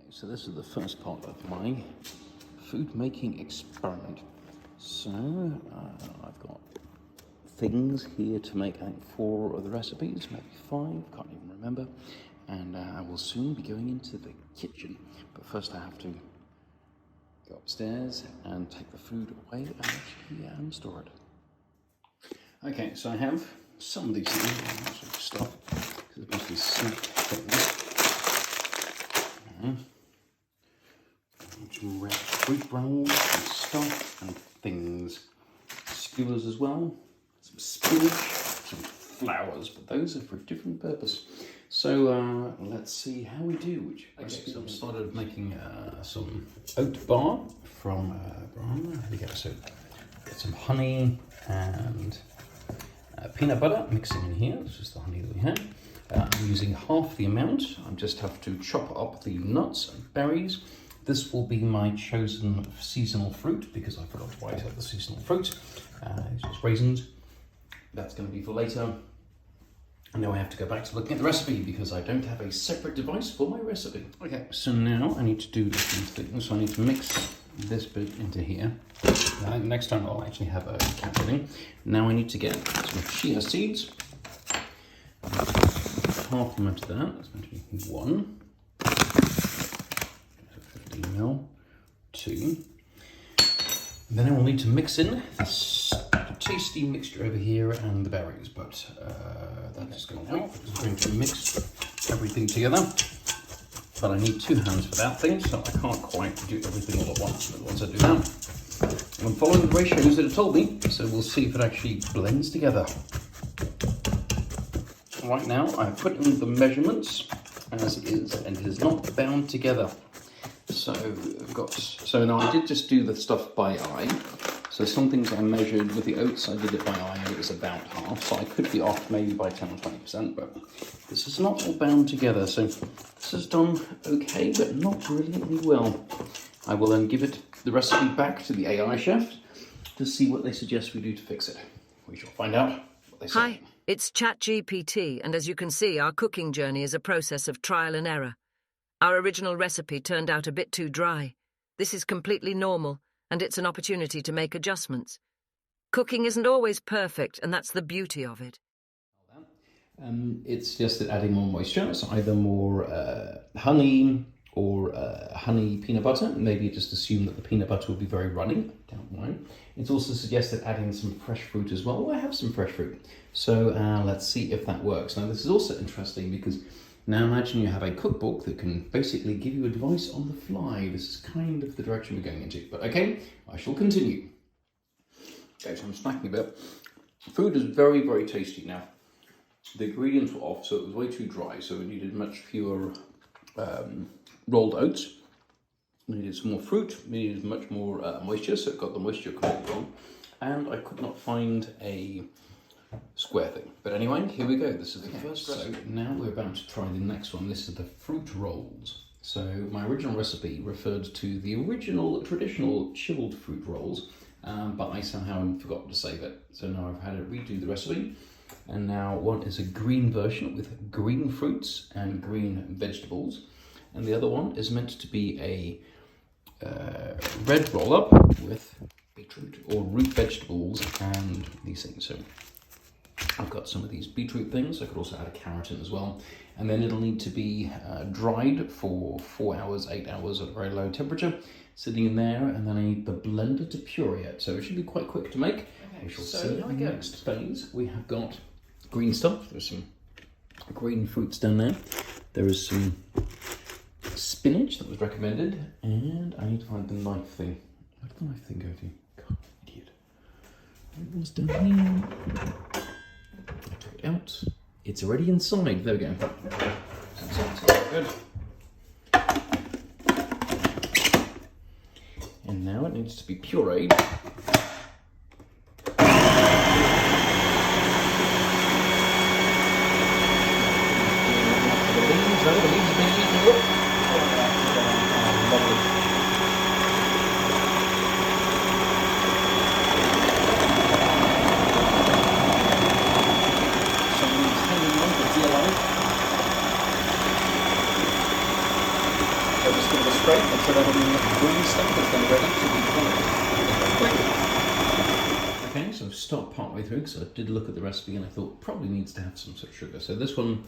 So this is the first part of my food making experiment. So I've got things here to make, I think 4 of the recipes, maybe 5, can't even remember. And I will soon be going into the kitchen. But first I have to go upstairs and take the food away and actually store it. Okay, so I have some of these things. I'll actually start because it's mostly soup things. Some red fruit rolls, some stuff and things. Skewers as well, some spinach, some flowers, but those are for a different purpose. So let's see how we do. Okay, so I started making some oat bar from here we go. So got some honey and peanut butter mixing in here. This is the honey that we had. I'm using half the amount. I just have to chop up the nuts and berries. This will be my chosen seasonal fruit because I forgot to write out the seasonal fruit. It's just raisins. That's going to be for later. And now I have to go back to looking at the recipe because I don't have a separate device for my recipe. Okay, so now I need to do a few things. So I need to mix this bit into here. Next time I'll actually have a cap filling. Now I need to get some chia seeds. Half the amount of that. That's going to be 1. 15 ml. 2. And then I will need to mix in this tasty mixture over here and the berries, but that is going to wait because I'm going to mix everything together. But I need 2 hands for that thing, so I can't quite do everything all at once. But once I do that, I'm following the ratios that it told me, so we'll see if it actually blends together. Right now, I've put in the measurements as it is, and it is not bound together. So now I did just do the stuff by eye. So some things I measured with the oats, I did it by eye, and it was about half. So I could be off maybe by 10 or 20%, but this is not all bound together. So this is done okay, but not brilliantly well. I will then give it the recipe back to the AI chef to see what they suggest we do to fix it. We shall find out what they say. Hi, it's ChatGPT, and as you can see, our cooking journey is a process of trial and error. Our original recipe turned out a bit too dry. This is completely normal, and it's an opportunity to make adjustments. Cooking isn't always perfect, and that's the beauty of it. It's just adding more moisture, so either more honey or honey peanut butter. Maybe just assume that the peanut butter will be very runny down the line. It's also suggested adding some fresh fruit as well. I have some fresh fruit, so let's see if that works. Now this is also interesting because now imagine you have a cookbook that can basically give you advice on the fly. This is kind of the direction we're going into, but okay, I shall continue. Okay, so I'm snacking a bit. Food is very, very tasty now. The ingredients were off, so it was way too dry, so we needed much fewer rolled oats. We needed some more fruit, we needed much more moisture, so it got the moisture completely wrong. And I could not find a square thing. But anyway, here we go. This is the first recipe. So now we're about to try the next one. This is the fruit rolls. So my original recipe referred to the original traditional chilled fruit rolls, but I somehow forgot to save it. So now I've had to redo the recipe. And now one is a green version with green fruits and green vegetables. And the other one is meant to be a red roll-up with beetroot or root vegetables and these things. So I've got some of these beetroot things. I could also add a carrot in as well. And then it'll need to be dried for 4 hours, 8 hours at a very low temperature, sitting in there. And then I need the blender to puree it. So it should be quite quick to make. Okay, we shall see. In the next phase, we have got green stuff. There's some green fruits down there. There is some spinach that was recommended. And I need to find the knife thing. Where did the knife thing go to? God, idiot. It was down here. I took it out. It's already inside. There we go. Sounds good. And now it needs to be pureed. I'm just going to great. Let's have that green stuff is then ready to be followed. Okay, so I've stopped partway through because I did look at the recipe and I thought probably needs to have some sort of sugar. So this one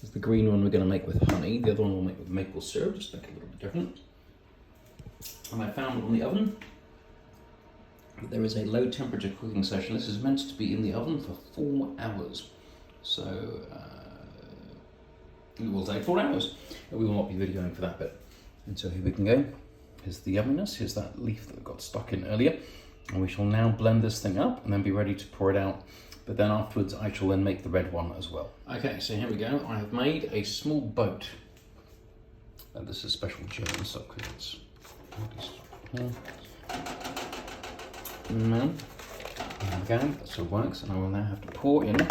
is the green one we're going to make with honey. The other one we'll make with maple syrup, just make it a little bit different. And I found on the oven that there is a low temperature cooking session. This is meant to be in the oven for 4 hours. So it will take 4 hours. We will not be videoing for that bit. And so here we can go. Here's the yumminess. Here's that leaf that got stuck in earlier. And we shall now blend this thing up and then be ready to pour it out. But then afterwards, I shall then make the red one as well. Okay, so here we go. I have made a small boat. And this is special German stuff because it's no. There we go. That still works. And I will now have to pour in the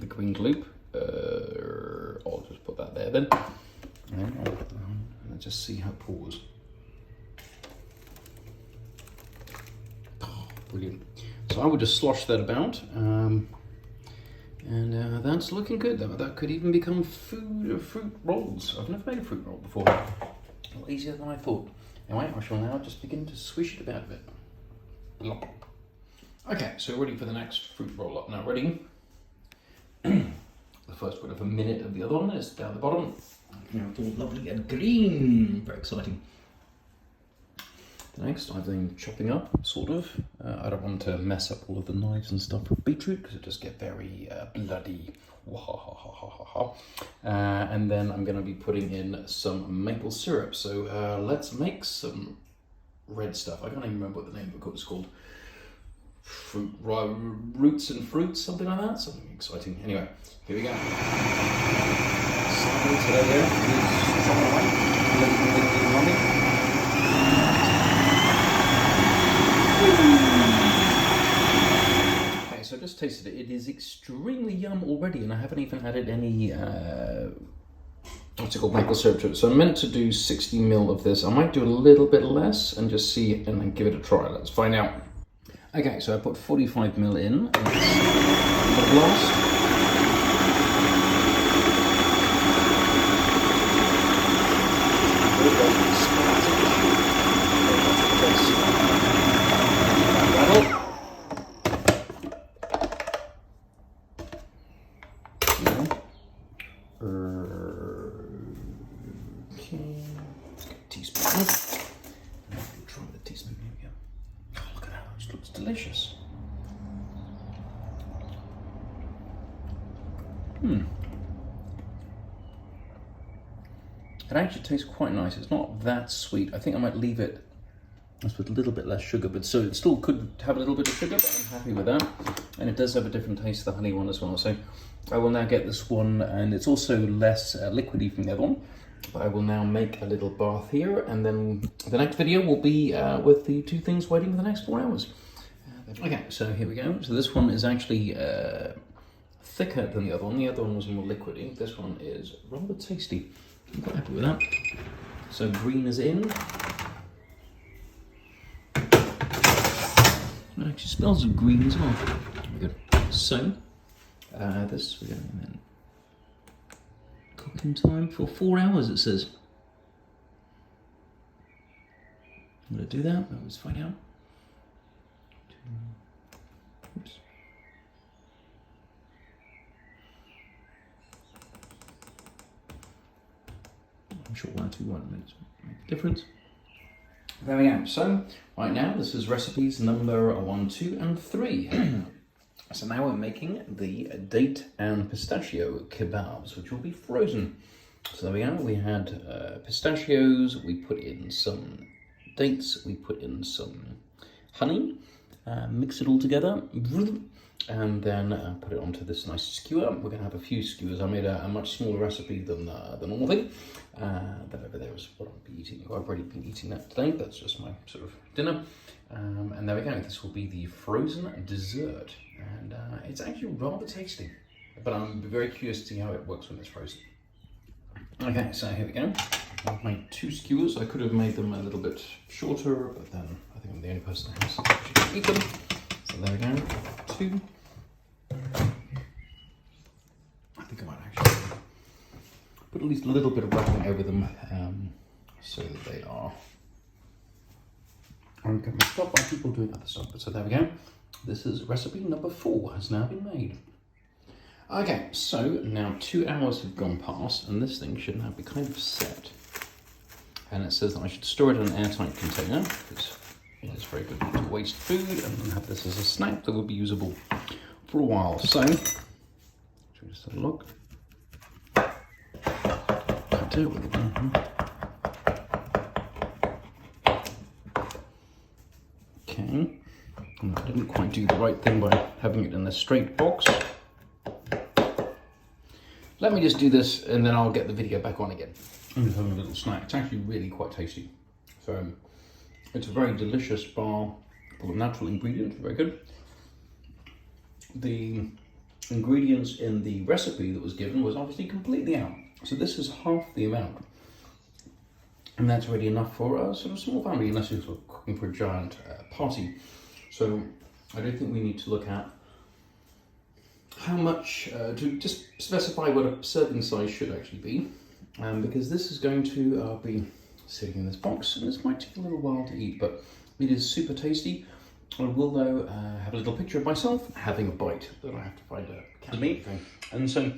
green gloop. I'll just put that there then. And let's just see how it pours. Oh, brilliant. So I would just slosh that about. And that's looking good. That could even become fruit rolls. I've never made a fruit roll before. A lot easier than I thought. Anyway, I shall now just begin to swish it about a bit. Okay, so ready for the next fruit roll up. Now ready? The first bit of a minute of the other one is down the bottom. Now it's all lovely and green. Very exciting. The next, I've been chopping up, sort of. I don't want to mess up all of the knives and stuff with beetroot because it just get very bloody. And then I'm going to be putting in some maple syrup. So let's make some red stuff. I can't even remember what the name of the cook is called. Roots and fruits, something like that. Something exciting. Anyway, here we go. Okay, so I just tasted it. It is extremely yum already, and I haven't even added any what's it called, maple syrup to it. So I'm meant to do 60 ml of this. I might do a little bit less and just see and then give it a try. Let's find out. Okay, so I put 45 ml in. The glass. Teaspoon. Try the teaspoon. Here we go. Oh, look at that! It just looks delicious. It actually tastes quite nice. It's not that sweet. I think I might leave it just with a little bit less sugar, but so it still could have a little bit of sugar, but I'm happy with that. And it does have a different taste to the honey one as well. So I will now get this one, and it's also less liquidy from the other one. But I will now make a little bath here, and then the next video will be with the two things waiting for the next 4 hours. Okay, so here we go. So this one is actually thicker than the other one. The other one was more liquidy. This one is rather tasty. I'm quite happy with that. So green is in. It actually smells of green as well. Very good. So this we're going to then cooking time for 4 hours, it says. I'm going to do that. Let's find out. Oops. I'm sure 1 or 2 minutes make a difference. There we go. So right now this is recipes number 1, 2, and 3. So now we're making the date and pistachio kebabs, which will be frozen. So there we go. We had pistachios. We put in some dates. We put in some honey. Mix it all together. And then put it onto this nice skewer. We're going to have a few skewers. I made a much smaller recipe than the normal thing. That over there is what I'll be eating. I've already been eating that today. That's just my sort of dinner. And there we go. This will be the frozen dessert. And it's actually rather tasty. But I'm very curious to see how it works when it's frozen. Okay, so here we go. I've made 2 skewers. I could have made them a little bit shorter, but then I think I'm the only person who has to actually eat them. So there we go. 2. I think I might actually put at least a little bit of wrapping over them so that they are mixed up by people doing other stuff. But so there we go. This is recipe number 4 has now been made. Okay, so now 2 hours have gone past and this thing should now be kind of set. And it says that I should store it in an airtight container because it is very good not to waste food and then have this as a snack that will be usable for a while. So, should we just have a look? Can't do it with it. Okay, and I didn't quite do the right thing by having it in a straight box. Let me just do this and then I'll get the video back on again. I'm just having a little snack. It's actually really quite tasty. So it's a very delicious bar full of natural ingredients, very good. The ingredients in the recipe that was given was obviously completely out. So this is half the amount. And that's really enough for a sort of small family, unless you're sort of cooking for a giant party. So I don't think we need to look at how much, to just specify what a serving size should actually be, because this is going to be sitting in this box and this might take a little while to eat, but it is super tasty. I will though have a little picture of myself having a bite that I have to find a can meat. And so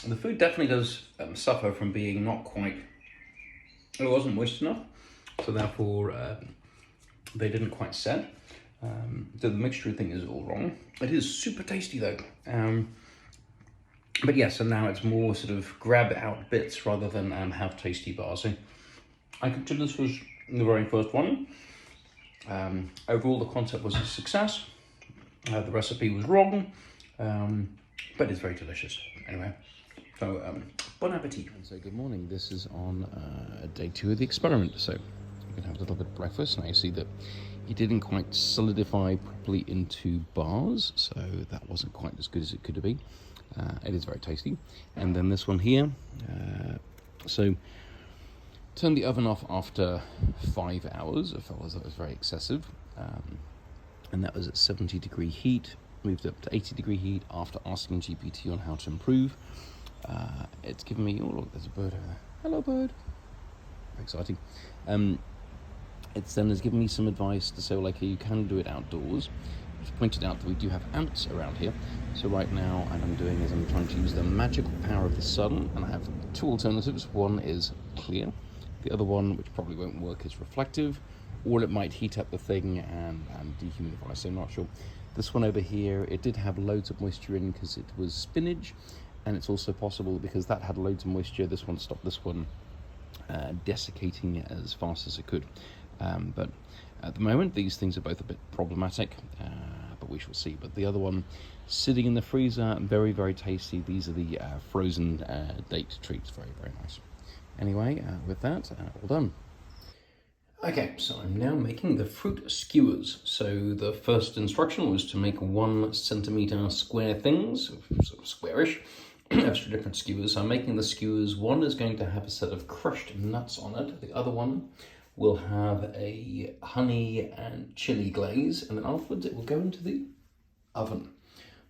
the food definitely does suffer from being not quite, it wasn't moist enough, so therefore they didn't quite set. So the mixture thing is all wrong. It is super tasty though. But yeah, so now it's more sort of grab out bits rather than have tasty bars. So I consider this was the very first one. Overall, the concept was a success. The recipe was wrong, but it's very delicious. Anyway, so bon appetit. And so good morning. This is on day 2 of the experiment. So you can have a little bit of breakfast. Now you see that it didn't quite solidify properly into bars, so that wasn't quite as good as it could have been. It is very tasty. And then this one here, so turn the oven off after 5 hours. I felt as that was very excessive, and that was at 70-degree heat. Moved up to 80-degree heat after asking GPT on how to improve. It's given me, oh look, there's a bird over there. Hello bird. Very exciting. It's then has given me some advice to say, well, like, you can do it outdoors. It's pointed out that we do have ants around here. So right now, what I'm doing is I'm trying to use the magical power of the sun, and I have 2 alternatives. One is clear. The other one, which probably won't work, is reflective, or it might heat up the thing and dehumidify, so I'm not sure. This one over here, it did have loads of moisture in because it was spinach, and it's also possible because that had loads of moisture, this one stopped this one desiccating as fast as it could. But at the moment, these things are both a bit problematic, but we shall see. But the other one, sitting in the freezer, very, very tasty. These are the frozen date treats, very, very nice. Anyway, with that, all done. Okay, so I'm now making the fruit skewers. So the first instruction was to make 1 centimeter square things, sort of squarish, extra different skewers. So I'm making the skewers. One is going to have a set of crushed nuts on it. The other one will have a honey and chili glaze, and then afterwards it will go into the oven.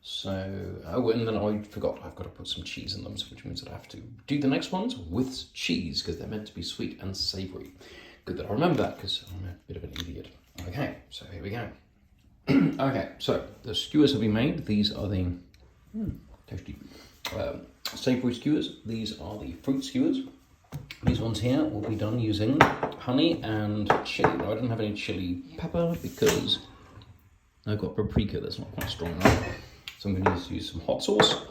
So, oh, and then I forgot, I've got to put some cheese in them, which means that I have to do the next ones with cheese, because they're meant to be sweet and savoury. Good that I remember that, because I'm a bit of an idiot. Okay, so here we go. Okay, so the skewers have been made. These are the tasty savoury skewers. These are the fruit skewers. These ones here will be done using honey and chili. Now, I don't have any chili pepper because I've got paprika that's not quite strong enough. So I'm going to use some hot sauce,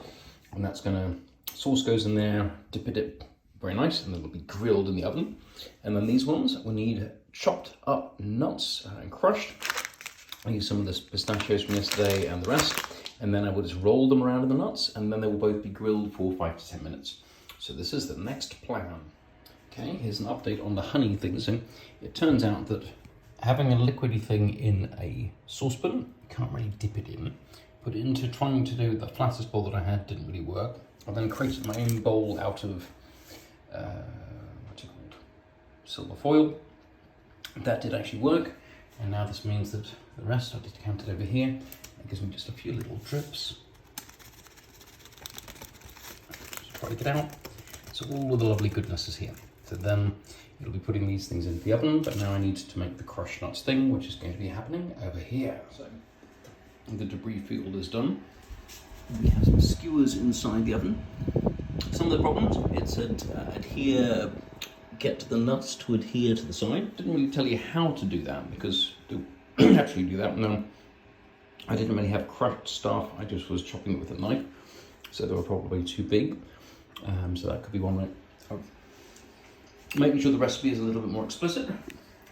and that's going to, sauce goes in there, dip, very nice, and then it'll be grilled in the oven. And then these ones, we need chopped up nuts and crushed. I use some of the pistachios from yesterday and the rest, and then I will just roll them around in the nuts, and then they will both be grilled for 5 to 10 minutes. So this is the next plan. Okay, here's an update on the honey thing. So it turns out that having a liquidy thing in a saucepan, you can't really dip it in. Put it into trying to do the flattest bowl that I had, didn't really work. I then created my own bowl out of, what's it called? Silver foil. That did actually work. And now this means that the rest, I just count it over here. It gives me just a few little drips. Just break it out. So all of the lovely goodness is here. So then you'll be putting these things into the oven, but now I need to make the crushed nuts thing, which is going to be happening over here. So the debris field is done. We have some skewers inside the oven. Some of the problems, it said get the nuts to adhere to the side. Didn't really tell you how to do that, because to actually do that, no, I didn't really have crushed stuff. I just was chopping it with a knife, so they were probably too big. So that could be one way of making sure the recipe is a little bit more explicit.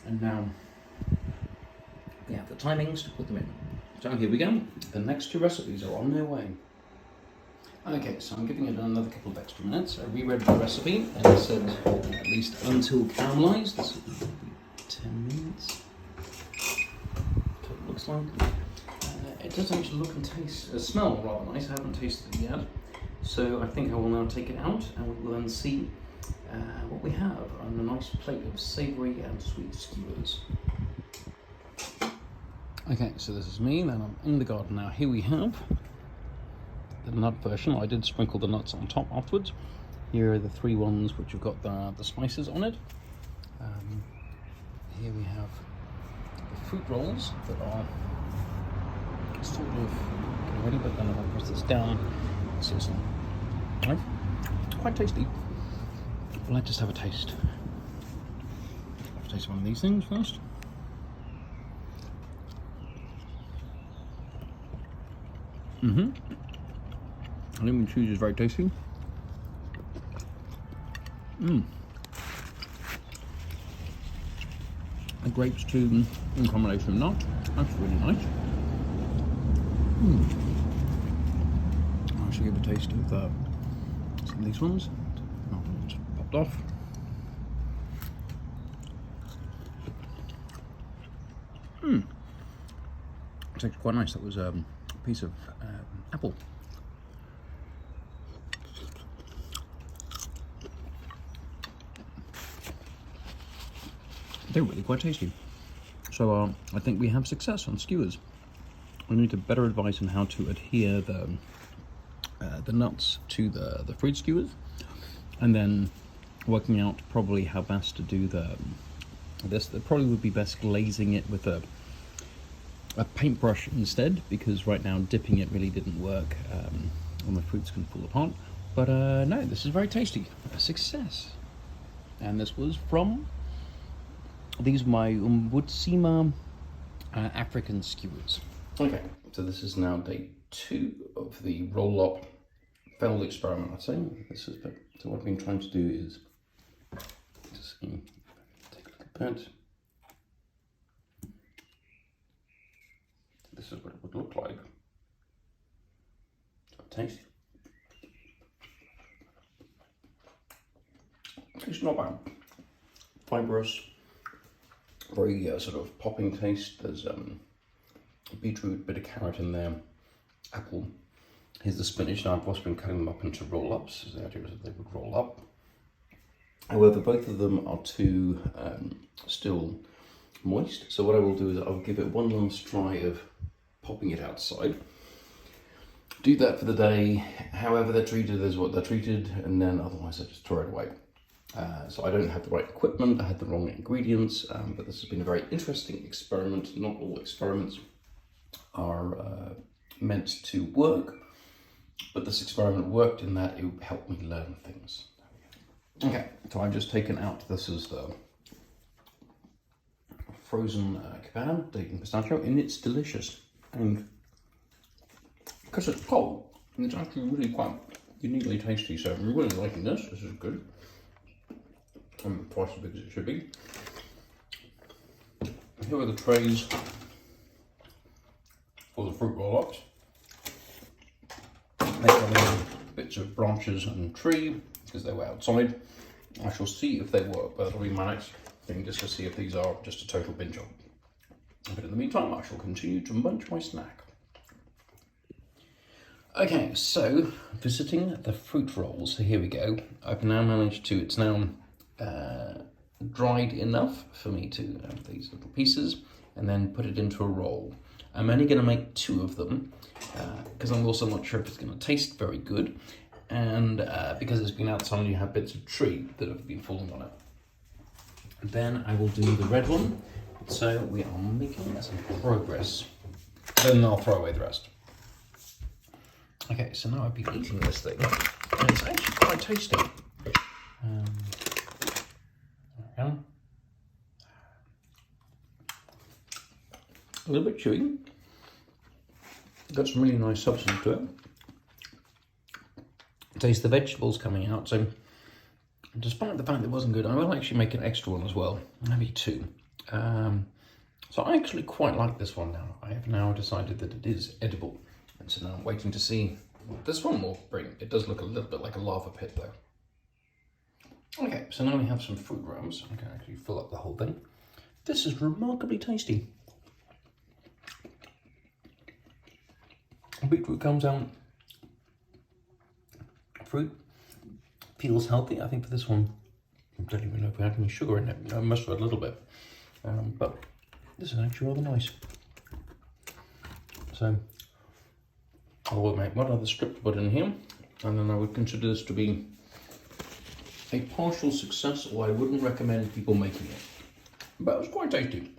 And now we have the timings to put them in. So here we go. The next two recipes are on their way. Okay, so I'm giving it another couple of extra minutes. I reread the recipe and it said at least until caramelized. This will be 10 minutes. That's what it looks like. It does actually look and taste, smell rather nice. I haven't tasted it yet. So I think I will now take it out and we will then see what we have on a nice plate of savoury and sweet skewers. Okay, so this is me, then I'm in the garden now. Here we have the nut version. I did sprinkle the nuts on top afterwards. Here are the three ones which have got the spices on it. Here we have the fruit rolls that are sort of getting ready, but then if I press this down, it's also quite tasty. Well, let's just have a taste. I'll taste one of these things first. Lemon cheese is very tasty. The grapes too, in combination with nut. That's really nice. I'll actually give a taste of some of these ones. Oh, just popped off. It's actually quite nice. That was a piece of apple. They're really quite tasty. So I think we have success on skewers. We need to better advise on how to adhere the nuts to the fruit skewers, and then working out probably how best to do this. It probably would be best glazing it with a paintbrush instead, because right now dipping it really didn't work, and the fruits can fall apart. But no, this is very tasty. A success. And this was from, these are my Umbutsima African skewers. Okay, so this is now day 2 of the roll-up failed experiment, I'd say. So what I've been trying to do is just take a look at that. This is what it would look like. Tasty. It's not bad. Fibrous, very sort of popping taste. There's beetroot, bit of carrot in there, apple. Here's the spinach. Now I've also been cutting them up into roll-ups. So the idea is that they would roll up. However, both of them are too still moist. So what I will do is I'll give it one last try of popping it outside. Do that for the day. However they're treated is what they're treated, and then otherwise I just throw it away. So I don't have the right equipment, I had the wrong ingredients, but this has been a very interesting experiment. Not all experiments are meant to work, but this experiment worked in that it helped me learn things. Okay, so I've just taken out, this is the frozen kebab, Dayton pistachio, and it's delicious. And because it's cold, it's actually really quite uniquely tasty, so I'm really liking this. This is good. Twice as big as it should be. Here are the trays for the fruit roll-ups. They come in bits of branches and tree because they were outside. I shall see if they work, but it'll be my next thing just to see if these are just a total bin job. But in the meantime, I shall continue to munch my snack. Okay, so visiting the fruit rolls. So here we go. I've now managed to, it's now dried enough for me to have these little pieces and then put it into a roll. I'm only going to make 2 of them because I'm also not sure if it's going to taste very good. and because it's been outside, you have bits of tree that have been falling on it. Then I will do the red one. So we are making some progress. Then I'll throw away the rest. Okay, so now I've been eating this thing, and it's actually quite tasty. There we go. A little bit chewy. Got some really nice substance to it. Taste the vegetables coming out. So, despite the fact that it wasn't good, I will actually make an extra one as well, maybe two. So I actually quite like this one now. I have now decided that it is edible. And so now I'm waiting to see what this one will bring. It does look a little bit like a lava pit though. Okay, so now we have some fruit rounds. I can actually fill up the whole thing. This is remarkably tasty. Beetroot comes out. Fruit feels healthy. I think for this one, I don't even know if we had any sugar in it. I must have a little bit. But this is actually rather nice. So I will make one other strip to put in here, and then I would consider this to be a partial success, or I wouldn't recommend people making it. But it was quite tasty.